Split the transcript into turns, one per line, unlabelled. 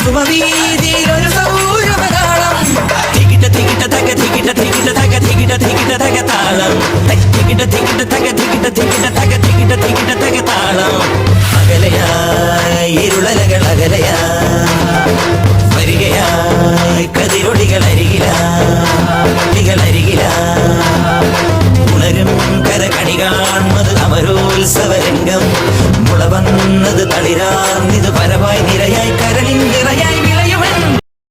സുമവീതിയിലൊരു സൗരമതാളം തികിട തികിട തക തികിട തികിട തക തികിട തികിട തക താളം തികിട തികിട തക തികിട തികിട തക തികിട തികിട തക താളം അകലയാ ഇരുളലകൾ അകലയാ